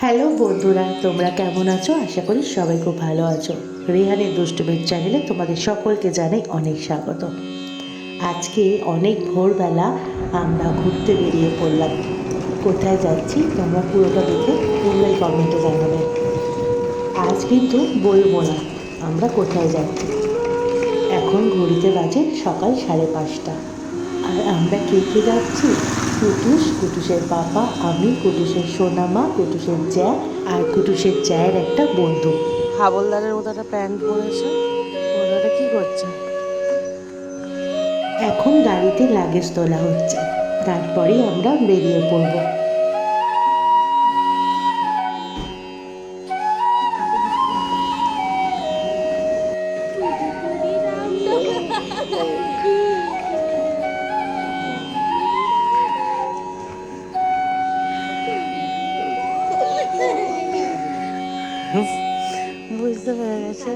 Hello বন্ধুরা, তোমরা কেমন আছো? আশা করি সবাই খুব ভালো আছো। রেহানের দুষ্টুমির চ্যানেলে তোমাদের সকলকে জানাই অনেক স্বাগত। আজকে অনেক ভোরবেলা আমরা ঘুরতে বেরিয়ে পড়লাম। কোথায় যাচ্ছি তোমরা পুরোটা দেখে তোমরাই কমেন্টে জানাবে। আজ কিন্তু বলবো না আমরা কোথায় যাচ্ছি। এখন ঘড়িতে বাজে সকাল 5:30। আর আমরা কে কে যাচ্ছি? কুটুসের বাবা, আমি, কুটুসের সোনামা, কুটুসের জ্যা আর কুটুসের জ্যায়ের একটা বন্ধু। হাবলদারের মতো একটা প্যান্ট পরেছে। ওটা কি করছে? এখন গাড়িতে লাগেজ তোলা হচ্ছে, তারপরেই আমরা বেরিয়ে পড়ব। বুঝতে পেরে গেছে।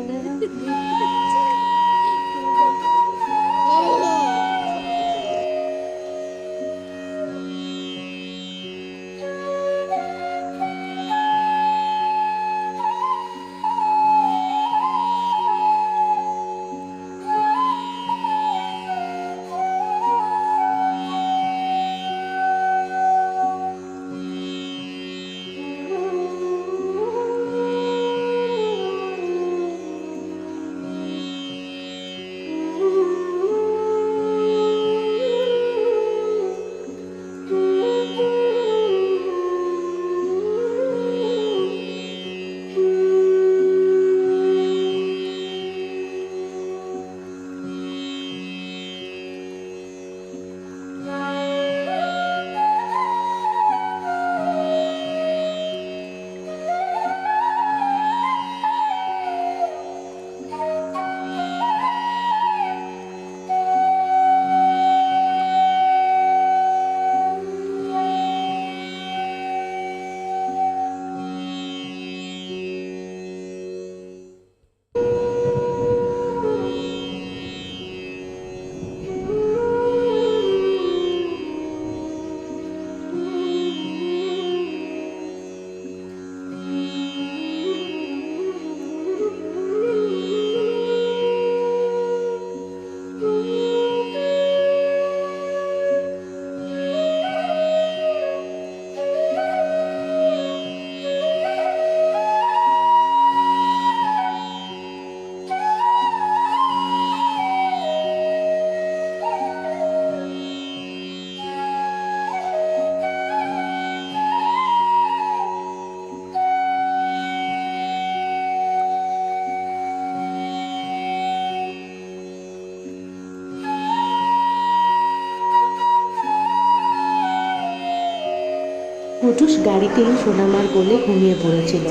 কুটুস গাড়িতেই সোনামার কোলে ঘুমিয়ে পড়েছিল।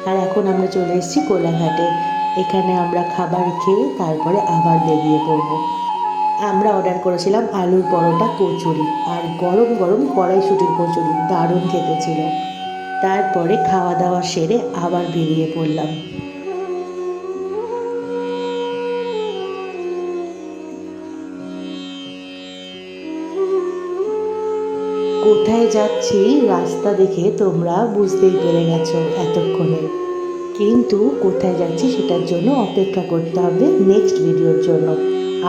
আর এখন আমরা চলে এসেছি কোলাঘাটে। এখানে আমরা খাবার খেয়ে তারপরে আবার বেরিয়ে পড়ব। আমরা অর্ডার করেছিলাম আলুর পরোটা, কচুরি আর গরম গরম কড়াইশুঁটির কচুরি, দারুণ খেতে ছিল। তারপরে খাওয়া দাওয়া সেরে আবার বেরিয়ে পড়লাম। কোথায় যাচ্ছি রাস্তা দেখে তোমরা বুঝতেই পেরে গেছো এতক্ষণে, কিন্তু কোথায় যাচ্ছি সেটার জন্য অপেক্ষা করতে হবে নেক্সট ভিডিওর জন্য।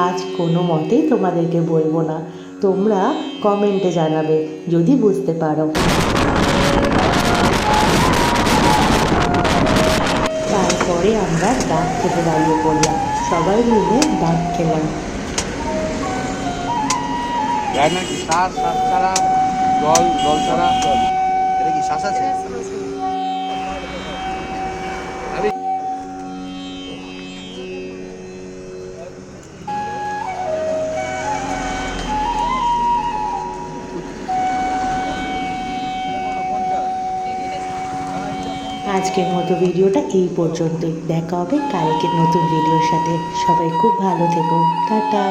আজ কোনো মতেই তোমাদেরকে বলবো না, তোমরা কমেন্টে জানাবে যদি বুঝতে পারো। তারপরে আমরা ডাব খেতে দাঁড়িয়ে পড়লাম, সবাই মিলে ডাব খেলাম। ছাড়া জল ছাড়া এটা কি শ্বাস আছে? আজকের মতো ভিডিওটা এই পর্যন্তই। দেখা হবে কালকের নতুন ভিডিওর সাথে। সবাই খুব ভালো থেকো। টাটা।